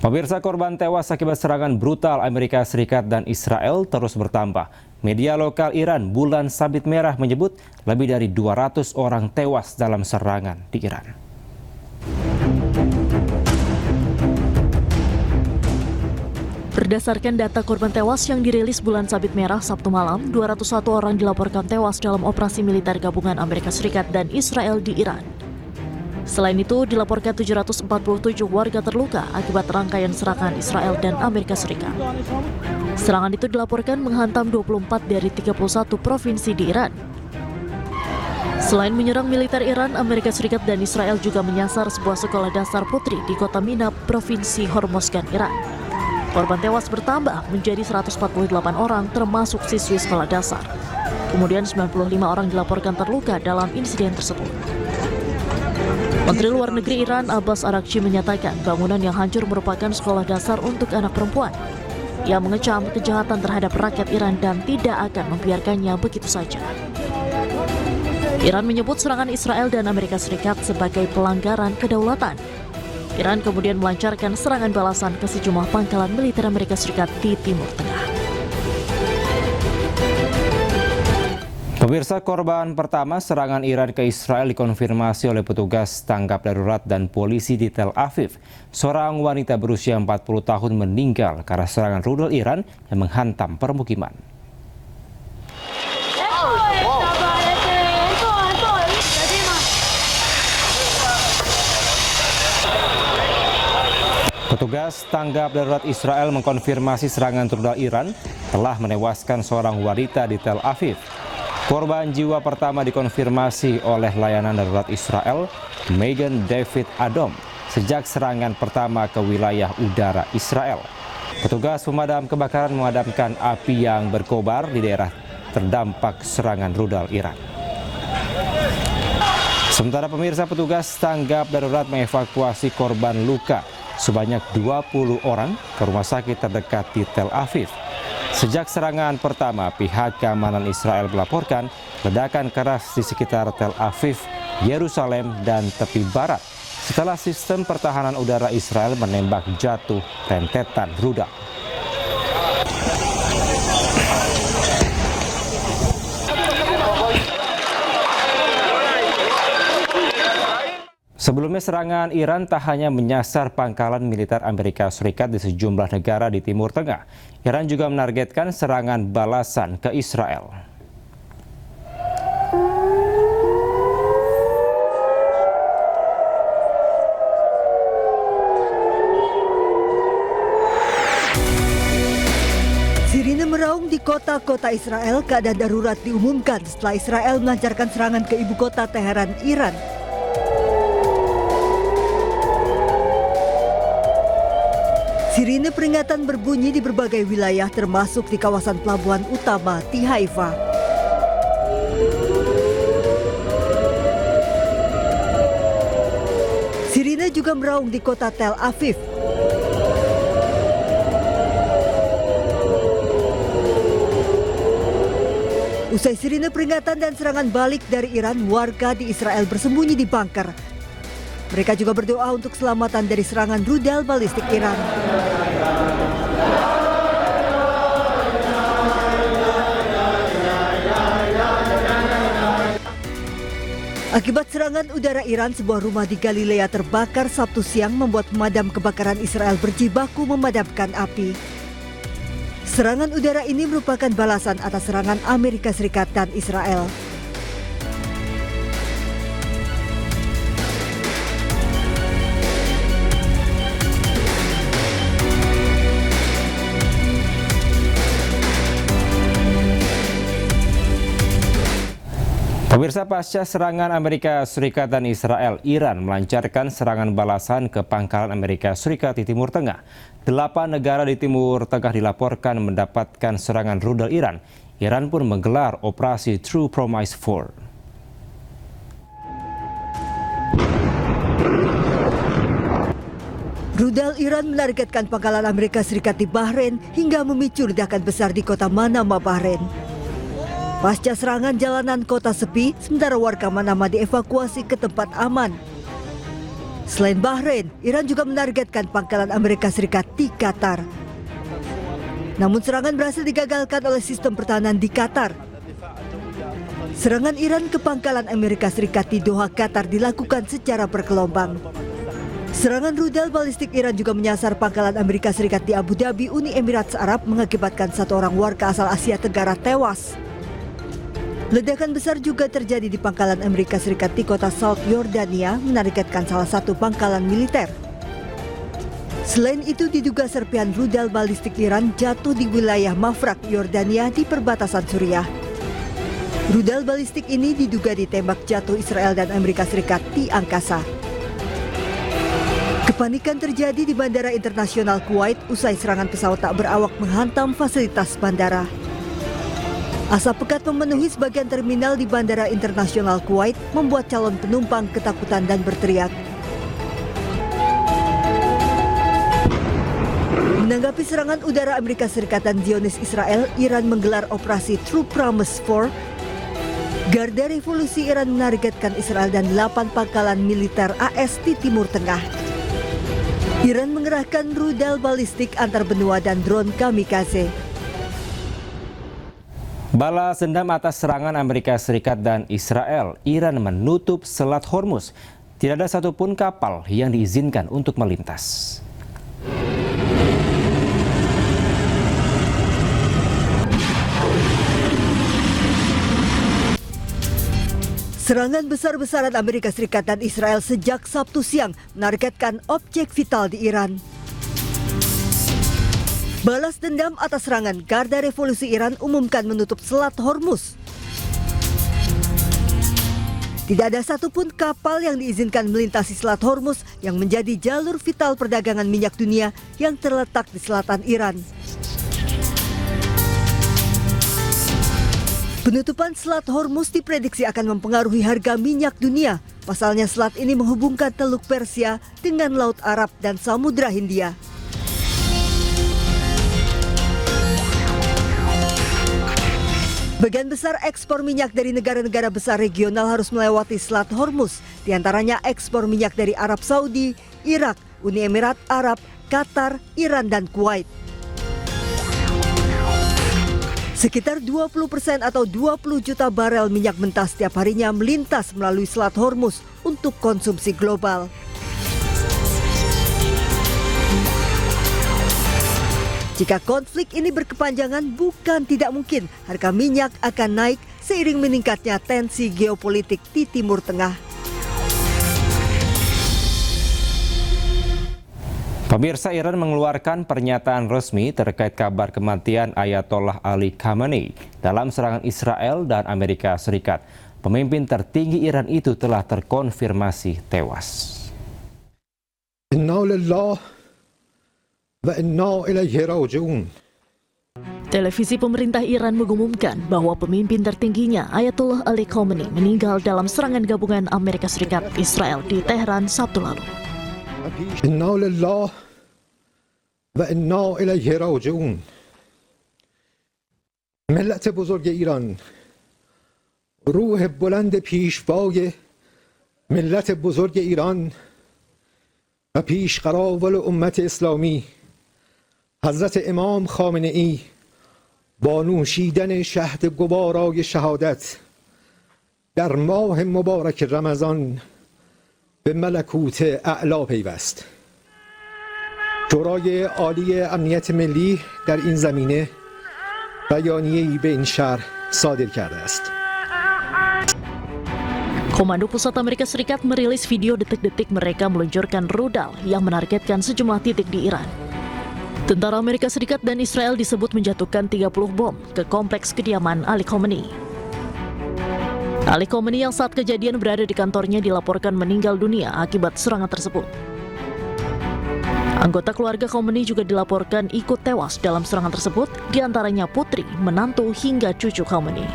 Pemirsa, korban tewas akibat serangan brutal Amerika Serikat dan Israel terus bertambah. Media lokal Iran, Bulan Sabit Merah, menyebut lebih dari 200 orang tewas dalam serangan di Iran. Berdasarkan data korban tewas yang dirilis Bulan Sabit Merah Sabtu malam, 201 orang dilaporkan tewas dalam operasi militer gabungan Amerika Serikat dan Israel di Iran. Selain itu, dilaporkan 747 warga terluka akibat rangkaian serangan Israel dan Amerika Serikat. Serangan itu dilaporkan menghantam 24 dari 31 provinsi di Iran. Selain menyerang militer Iran, Amerika Serikat dan Israel juga menyasar sebuah sekolah dasar putri di kota Minab, Provinsi Hormozgan, Iran. Korban tewas bertambah menjadi 148 orang, termasuk siswi sekolah dasar. Kemudian 95 orang dilaporkan terluka dalam insiden tersebut. Menteri Luar Negeri Iran Abbas Araghchi menyatakan bangunan yang hancur merupakan sekolah dasar untuk anak perempuan. Ia mengecam kejahatan terhadap rakyat Iran dan tidak akan membiarkannya begitu saja. Iran menyebut serangan Israel dan Amerika Serikat sebagai pelanggaran kedaulatan. Iran kemudian melancarkan serangan balasan ke sejumlah pangkalan militer Amerika Serikat di Timur Tengah. Pemirsa, korban pertama serangan Iran ke Israel dikonfirmasi oleh petugas tanggap darurat dan polisi di Tel Aviv. Seorang wanita berusia 40 tahun meninggal karena serangan rudal Iran yang menghantam permukiman. Petugas tanggap darurat Israel mengkonfirmasi serangan rudal Iran telah menewaskan seorang wanita di Tel Aviv. Korban jiwa pertama dikonfirmasi oleh layanan darurat Israel, Megan David Adom, sejak serangan pertama ke wilayah udara Israel. Petugas pemadam kebakaran memadamkan api yang berkobar di daerah terdampak serangan rudal Iran. Sementara pemirsa, petugas tanggap darurat mengevakuasi korban luka sebanyak 20 orang ke rumah sakit terdekat di Tel Aviv. Sejak serangan pertama, pihak keamanan Israel melaporkan ledakan keras di sekitar Tel Aviv, Yerusalem, dan tepi barat setelah sistem pertahanan udara Israel menembak jatuh rentetan rudal. Sebelumnya, serangan Iran tak hanya menyasar pangkalan militer Amerika Serikat di sejumlah negara di Timur Tengah. Iran juga menargetkan serangan balasan ke Israel. Sirine meraung di kota-kota Israel. Keadaan darurat diumumkan setelah Israel melancarkan serangan ke ibu kota Teheran, Iran. Sirine peringatan berbunyi di berbagai wilayah termasuk di kawasan pelabuhan utama di Haifa. Sirine juga meraung di kota Tel Aviv. Usai sirine peringatan dan serangan balik dari Iran, warga di Israel bersembunyi di bunker. Mereka juga berdoa untuk keselamatan dari serangan rudal balistik Iran. Akibat serangan udara Iran, sebuah rumah di Galilea terbakar Sabtu siang, membuat pemadam kebakaran Israel berjibaku memadamkan api. Serangan udara ini merupakan balasan atas serangan Amerika Serikat dan Israel. Pemirsa, pasca serangan Amerika Serikat dan Israel, Iran melancarkan serangan balasan ke pangkalan Amerika Serikat di Timur Tengah. 8 negara di Timur Tengah dilaporkan mendapatkan serangan rudal Iran. Iran pun menggelar operasi True Promise 4. Rudal Iran menargetkan pangkalan Amerika Serikat di Bahrain hingga memicu ledakan besar di kota Manama, Bahrain. Pasca serangan, jalanan kota sepi, sementara warga Manama dievakuasi ke tempat aman. Selain Bahrain, Iran juga menargetkan pangkalan Amerika Serikat di Qatar. Namun serangan berhasil digagalkan oleh sistem pertahanan di Qatar. Serangan Iran ke pangkalan Amerika Serikat di Doha, Qatar dilakukan secara bergelombang. Serangan rudal balistik Iran juga menyasar pangkalan Amerika Serikat di Abu Dhabi, Uni Emirat Arab, mengakibatkan 1 orang warga asal Asia Tenggara tewas. Ledakan besar juga terjadi di pangkalan Amerika Serikat di kota South Yordania, menargetkan salah satu pangkalan militer. Selain itu, diduga serpihan rudal balistik Iran jatuh di wilayah Mafraq, Yordania di perbatasan Suriah. Rudal balistik ini diduga ditembak jatuh Israel dan Amerika Serikat di angkasa. Kepanikan terjadi di Bandara Internasional Kuwait usai serangan pesawat tak berawak menghantam fasilitas bandara. Asap pekat memenuhi sebagian terminal di Bandara Internasional Kuwait, membuat calon penumpang ketakutan dan berteriak. Menanggapi serangan udara Amerika Serikat dan Zionis Israel, Iran menggelar operasi True Promise 4. Garda Revolusi Iran menargetkan Israel dan 8 pangkalan militer AS di Timur Tengah. Iran mengerahkan rudal balistik antar benua dan drone kamikaze. Balas dendam atas serangan Amerika Serikat dan Israel, Iran menutup Selat Hormuz. Tidak ada satupun kapal yang diizinkan untuk melintas. Serangan besar-besaran Amerika Serikat dan Israel sejak Sabtu siang menargetkan objek vital di Iran. Balas dendam atas serangan, Garda Revolusi Iran umumkan menutup Selat Hormuz. Tidak ada satupun kapal yang diizinkan melintasi Selat Hormuz yang menjadi jalur vital perdagangan minyak dunia yang terletak di selatan Iran. Penutupan Selat Hormuz diprediksi akan mempengaruhi harga minyak dunia. Pasalnya selat ini menghubungkan Teluk Persia dengan Laut Arab dan Samudra Hindia. Bagian besar ekspor minyak dari negara-negara besar regional harus melewati Selat Hormuz, diantaranya ekspor minyak dari Arab Saudi, Irak, Uni Emirat Arab, Qatar, Iran, dan Kuwait. Sekitar 20% atau 20 juta barel minyak mentah setiap harinya melintas melalui Selat Hormuz untuk konsumsi global. Jika konflik ini berkepanjangan, bukan tidak mungkin harga minyak akan naik seiring meningkatnya tensi geopolitik di Timur Tengah. Pemirsa, Iran mengeluarkan pernyataan resmi terkait kabar kematian Ayatollah Ali Khamenei dalam serangan Israel dan Amerika Serikat. Pemimpin tertinggi Iran itu telah terkonfirmasi tewas. Inna lillahi wa inna ilaihi raji'un. Televisi pemerintah Iran mengumumkan bahwa pemimpin tertingginya Ayatollah Ali Khamenei meninggal dalam serangan gabungan Amerika Serikat Israel di Teheran Sabtu lalu. Inna lillahi wa inna ilaihi raji'un. ملت بزرگ ایران، روح بلند پیشوای ملت بزرگ ایران و پیشقراول امت اسلامی حضرت امام خامنه ای با نوشیدن شهد گوارای شهادت در ماه مبارک رمضان به ملکوت اعلی پیوست. شورای عالی امنیت ملی در این زمینه بیانیه‌ای به این شهر صادر کرده است. Komando Pusat Amerika Serikat merilis video detik-detik mereka meluncurkan rudal yang menargetkan sejumlah titik di Iran. Tentara Amerika Serikat dan Israel disebut menjatuhkan 30 bom ke kompleks kediaman Ali Khamenei. Ali Khamenei yang saat kejadian berada di kantornya dilaporkan meninggal dunia akibat serangan tersebut. Anggota keluarga Khamenei juga dilaporkan ikut tewas dalam serangan tersebut, diantaranya putri, menantu, hingga cucu Khamenei.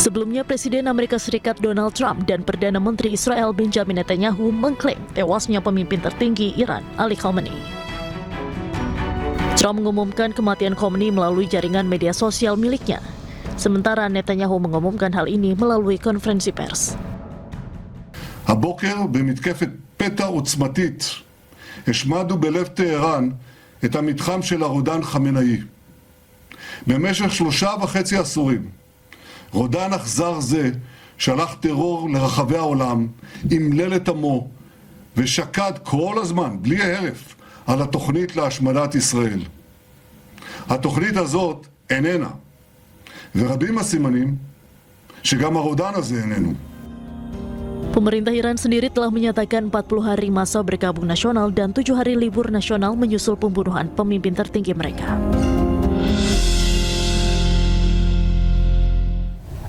Sebelumnya, Presiden Amerika Serikat Donald Trump dan Perdana Menteri Israel Benjamin Netanyahu mengklaim tewasnya pemimpin tertinggi Iran, Ali Khamenei. Trump mengumumkan kematian Khamenei melalui jaringan media sosial miliknya, sementara Netanyahu mengumumkan hal ini melalui konferensi pers. הבוקר במתקפת פתע עוצמתית השמדנו בלב טהרן את המתחם של הרודן חמינאי. במשך 3.5 עשורים רודן אכזר זה שלח טרור לרחבי העולם, אמלל את עמו ושקד כל הזמן, בלי הרף, על התוכנית להשמדת ישראל. התוכנית הזאת איננה, ורבים הסימנים שגם הרודן הזה איננו. Pemerintah Iran sendiri telah menyatakan 40 hari masa berkabung nasional dan 7 hari libur nasional menyusul pembunuhan pemimpin tertinggi mereka.